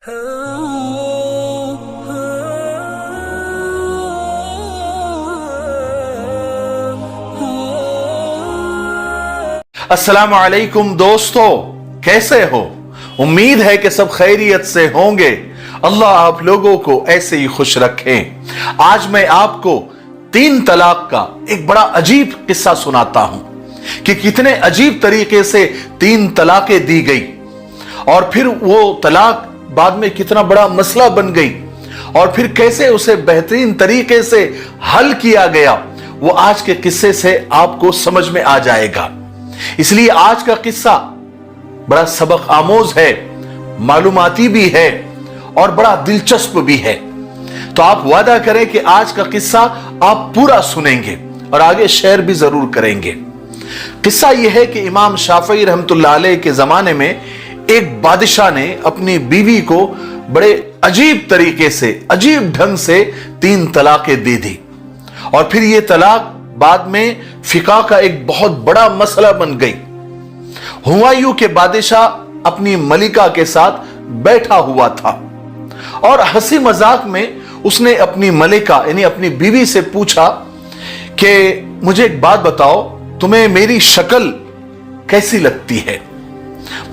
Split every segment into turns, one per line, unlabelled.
अस्सलाम वालेकुम दोस्तों, कैसे हो? उम्मीद है कि सब खैरियत से होंगे। अल्लाह आप लोगों को ऐसे ही खुश रखें। आज मैं आपको 3 तलाक का एक बड़ा अजीब किस्सा सुनाता हूं कि कितने अजीब तरीके से 3 तलाकें दी गई और फिर वो तलाक बाद में कितना बड़ा मसला बन गई और फिर कैसे उसे बेहतरीन तरीके से हल किया गया, वो आज के किस्से से आपको समझ में आ जाएगा। इसलिए आज का किस्सा बड़ा सबक आमोज है, मालूमाती भी है और बड़ा दिलचस्प भी है। तो आप वादा करें कि आज का किस्सा आप पूरा सुनेंगे और आगे शेयर भी जरूर करेंगे। किस्सा यह है कि इमाम शाफई रहमतुल्लाह अलैह के जमाने में एक बादशाह ने अपनी बीवी को बड़े अजीब तरीके से, अजीब ढंग से 3 तलाकें दे दी और फिर यह तलाक बाद में फिका का एक बहुत बड़ा मसला बन गई। हुमायूं के बादशाह अपनी मलिका के साथ बैठा हुआ था और हंसी मजाक में उसने अपनी मलिका यानी अपनी बीवी से पूछा कि मुझे एक बात बताओ, तुम्हें मेरी शक्ल कैसी लगती है?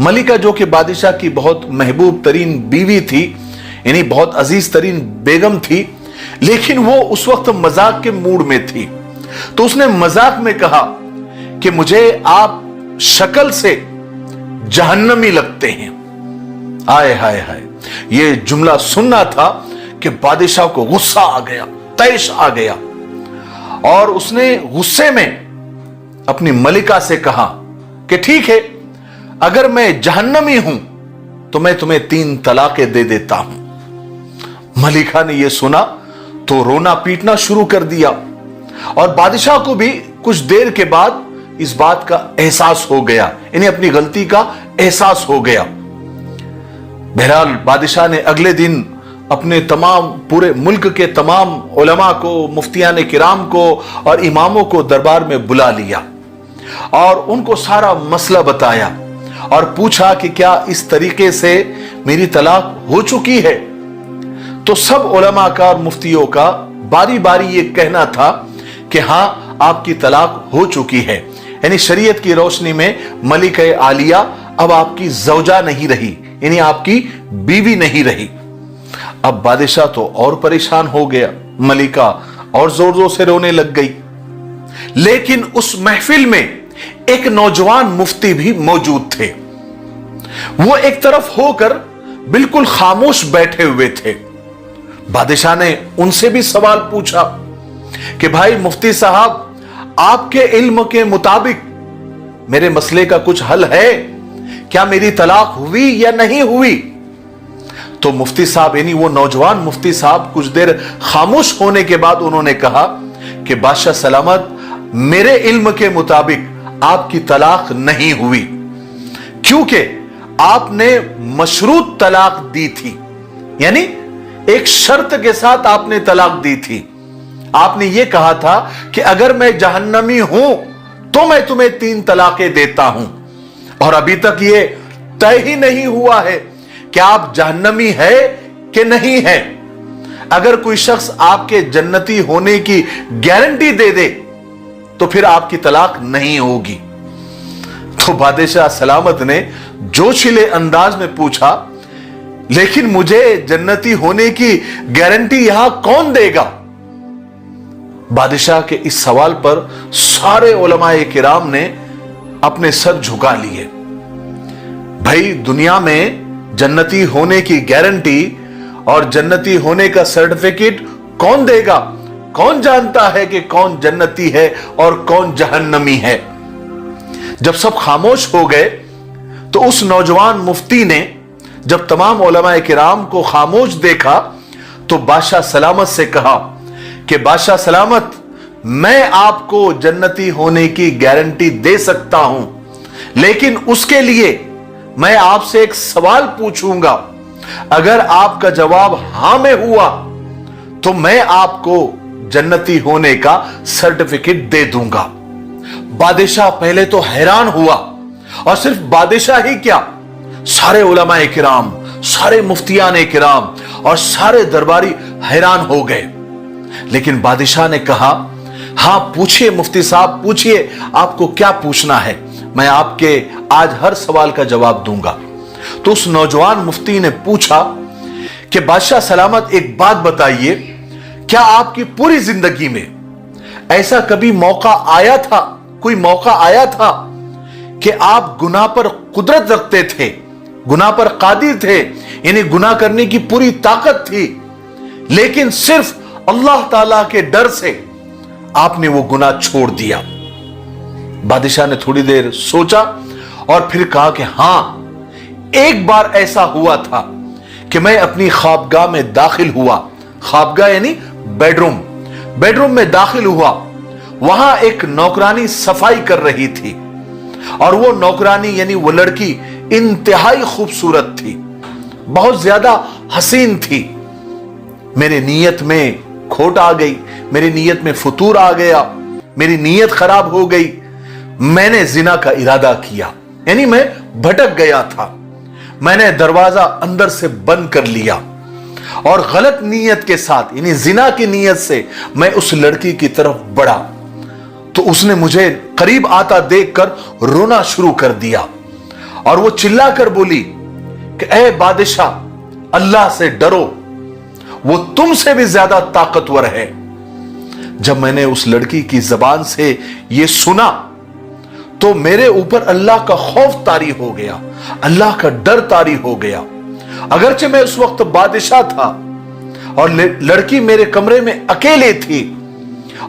मलिका जो कि बादशाह की बहुत महबूब तरीन बीवी थी, यानी बहुत अजीज तरीन बेगम थी, लेकिन वो उस वक्त मजाक के मूड में थी। तो उसने मजाक में कहा कि मुझे आप शक्ल से जहन्नमी लगते हैं। आए हाय हाय, ये जुमला सुनना था कि बादशाह को गुस्सा आ गया, तैश आ गया और उसने गुस्से में अपनी मलिका से कहा कि ठीक है, अगर मैं जहन्नमी हूं तो मैं तुम्हें 3 तलाकें दे देता हूं। मलिका ने यह सुना तो रोना पीटना शुरू कर दिया और बादशाह को भी कुछ देर के बाद इस बात का एहसास हो गया, यानी अपनी गलती का एहसास हो गया। बहरहाल बादशाह ने अगले दिन अपने तमाम पूरे मुल्क के तमाम उलमा को, मुफ्तियान किराम को और इमामों को दरबार में बुला लिया और उनको सारा मसला बताया और पूछा कि क्या इस तरीके से मेरी तलाक हो चुकी है? तो सब उलमा का और मुफ्तियों का बारी बारी ये कहना था कि हां, आपकी तलाक हो चुकी है, यानी शरीयत की रोशनी में मलिका आलिया अब आपकी ज़ौजा नहीं रही, यानी आपकी बीवी नहीं रही। अब बादशाह तो और परेशान हो गया, मलिका और जोर जोर से रोने लग गई। लेकिन उस महफिल में एक नौजवान मुफ्ती भी मौजूद थे। वो एक तरफ होकर बिल्कुल खामोश बैठे हुए थे। बादशाह ने उनसे भी सवाल पूछा कि भाई मुफ्ती साहब, आपके इल्म के मुताबिक मेरे मसले का कुछ हल है? क्या मेरी तलाक हुई या नहीं हुई? तो मुफ्ती साहब, यानी वो नौजवान मुफ्ती साहब, कुछ देर खामोश होने के बाद उन्होंने कहा कि बादशाह सलामत, मेरे इल्म के मुताबिक आपकी तलाक नहीं हुई, क्योंकि आपने मशरूत तलाक दी थी, यानी एक शर्त के साथ आपने तलाक दी थी। आपने यह कहा था कि अगर मैं जहन्नमी हूं तो मैं तुम्हें 3 तलाकें देता हूं और अभी तक यह तय ही नहीं हुआ है कि आप जहन्नमी है कि नहीं है। अगर कोई शख्स आपके जन्नती होने की गारंटी दे दे तो फिर आपकी तलाक नहीं होगी। तो बादशाह सलामत ने जोशीले अंदाज में पूछा, लेकिन मुझे जन्नती होने की गारंटी यहां कौन देगा? बादशाह के इस सवाल पर सारे उलमाए किराम ने अपने सर झुका लिए। भाई, दुनिया में जन्नती होने की गारंटी और जन्नती होने का सर्टिफिकेट कौन देगा? कौन जानता है कि कौन जन्नती है और कौन जहन्नमी है? जब सब खामोश हो गए तो उस नौजवान मुफ्ती ने जब तमाम उलमाए किराम को खामोश देखा तो बादशाह सलामत से कहा कि बादशाह सलामत, मैं आपको जन्नती होने की गारंटी दे सकता हूं, लेकिन उसके लिए मैं आपसे एक सवाल पूछूंगा। अगर आपका जवाब हां में हुआ तो मैं आपको जन्नती होने का सर्टिफिकेट दे दूंगा। बादशाह पहले तो हैरान हुआ और सिर्फ बादशाह ही क्या, सारे उलमाए किराम, सारे मुफ्तियान किराम और सारे दरबारी हैरान हो गए। लेकिन बादशाह ने कहा, हाँ पूछिए मुफ्ती साहब, पूछिए, आपको क्या पूछना है, मैं आपके आज हर सवाल का जवाब दूंगा। तो उस नौजवान मुफ्ती ने पूछा कि बादशाह सलामत, एक बात बताइए, क्या आपकी पूरी जिंदगी में ऐसा कभी मौका आया था, कोई मौका आया था कि आप गुनाह पर कुदरत रखते थे, गुनाह पर कादिर थे, यानी गुनाह करने की पूरी ताकत थी, लेकिन सिर्फ अल्लाह ताला के डर से आपने वो गुनाह छोड़ दिया? बादशाह ने थोड़ी देर सोचा और फिर कहा कि हां, एक बार ऐसा हुआ था कि मैं अपनी ख्वाबगाह में दाखिल हुआ। ख्वाबगाह यानी बेडरूम में दाखिल हुआ। वहां एक नौकरानी सफाई कर रही थी और वो नौकरानी यानी वो लड़की इंतहाई खूबसूरत थी, बहुत ज्यादा हसीन थी। मेरी नीयत में खोट आ गई, मेरी नीयत में फतूर आ गया, मेरी नीयत खराब हो गई। मैंने जिना का इरादा किया, यानी मैं भटक गया था। मैंने दरवाजा अंदर से बंद कर लिया और गलत नीयत के साथ, यानी जिना की नीयत से मैं उस लड़की की तरफ बढ़ा। तो उसने मुझे करीब आता देखकर रोना शुरू कर दिया और वो चिल्लाकर बोली कि ऐ बादशाह, अल्लाह से डरो, वो तुमसे भी ज्यादा ताकतवर है। जब मैंने उस लड़की की जबान से ये सुना तो मेरे ऊपर अल्लाह का खौफ तारी हो गया, अल्लाह का डर तारी हो गया। अगरचे मैं उस वक्त बादशाह था और लड़की मेरे कमरे में अकेले थी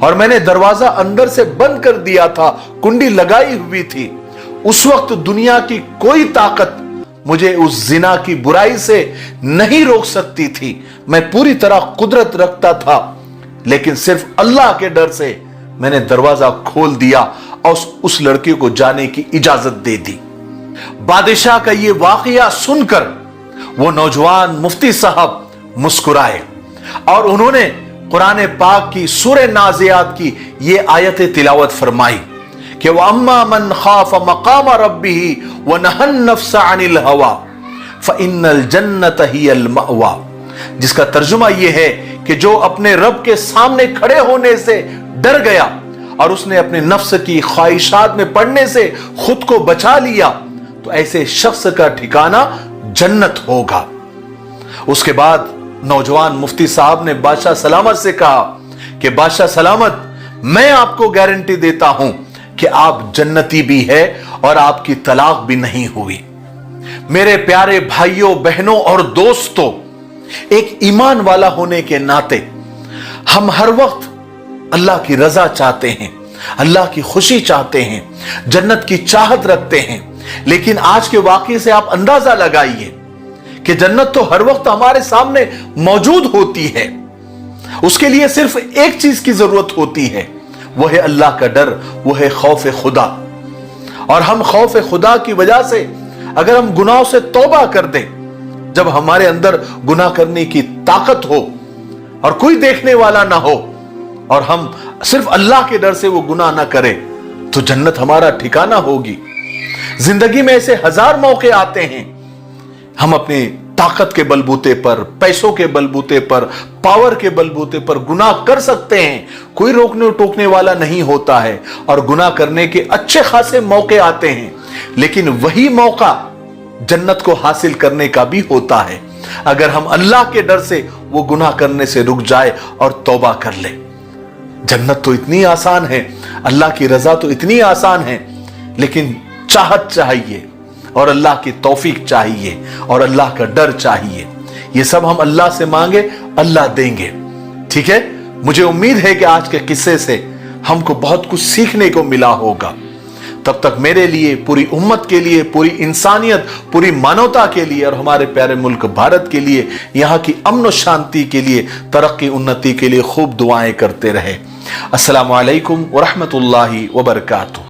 और मैंने दरवाजा अंदर से बंद कर दिया था, कुंडी लगाई हुई थी। उस वक्त दुनिया की कोई ताकत मुझे उस जिना की बुराई से नहीं रोक सकती थी। मैं पूरी तरह कुदरत रखता था, लेकिन सिर्फ अल्लाह के डर से मैंने दरवाजा खोल दिया और उस लड़की को जाने की इजाजत दे दी। बादशाह का यह वाकया सुनकर वो नौजवान मुफ्ती साहब मुस्कुराए और उन्होंने कुरान पाक की सूरह नाज़ियात की ये आयत तिलावत फरमाई कि वह अम्मा मन खाफ मकाम रब्बिही व नहन नफ्स अनिल हवा फ़इन्नल जन्नत हियल मअवा, जिसका तर्जुमा यह है कि जो अपने रब के सामने खड़े होने से डर गया और उसने अपने नफ्स की ख्वाहिशात में पड़ने से खुद को बचा लिया, तो ऐसे शख्स का ठिकाना जन्नत होगा। उसके बाद नौजवान मुफ्ती साहब ने बादशाह सलामत से कहा कि बादशाह सलामत, मैं आपको गारंटी देता हूं कि आप जन्नती भी है और आपकी तलाक भी नहीं हुई। मेरे प्यारे भाइयों बहनों और दोस्तों, एक ईमान वाला होने के नाते हम हर वक्त अल्लाह की रजा चाहते हैं, अल्लाह की खुशी चाहते हैं, जन्नत की चाहत रखते हैं। लेकिन आज के वाकये से आप अंदाजा लगाइए कि जन्नत तो हर वक्त हमारे सामने मौजूद होती है। उसके लिए सिर्फ एक चीज की जरूरत होती है, वो है अल्लाह का डर, वो है खौफ खुदा। और हम खौफ खुदा की वजह से अगर हम गुनाहों से तौबा कर दें, जब हमारे अंदर गुनाह करने की ताकत हो और कोई देखने वाला ना हो और हम सिर्फ अल्लाह के डर से वो गुनाह ना करें, तो जन्नत हमारा ठिकाना होगी। जिंदगी में ऐसे हजार मौके आते हैं, हम अपनी ताकत के बलबूते पर, पैसों के बलबूते पर, पावर के बलबूते पर गुनाह कर सकते हैं, कोई रोकने टोकने वाला नहीं होता है और गुनाह करने के अच्छे खासे मौके आते हैं। लेकिन वही मौका जन्नत को हासिल करने का भी होता है अगर हम अल्लाह के डर से वो गुनाह करने से रुक जाए और तौबा कर ले। जन्नत तो इतनी आसान है, अल्लाह की रजा तो इतनी आसान है, लेकिन चाहत चाहिए और अल्लाह की तौफीक चाहिए और अल्लाह का डर चाहिए। ये सब हम अल्लाह से मांगे, अल्लाह देंगे। ठीक है, मुझे उम्मीद है कि आज के किस्से से हमको बहुत कुछ सीखने को मिला होगा। तब तक मेरे लिए, पूरी उम्मत के लिए, पूरी इंसानियत, पूरी मानवता के लिए और हमारे प्यारे मुल्क भारत के लिए, यहाँ की अमन और शांति के लिए, तरक्की उन्नति के लिए खूब दुआएं करते रहे। अस्सलामु अलैकुम व रहमतुल्लाहि व बरकातुहू।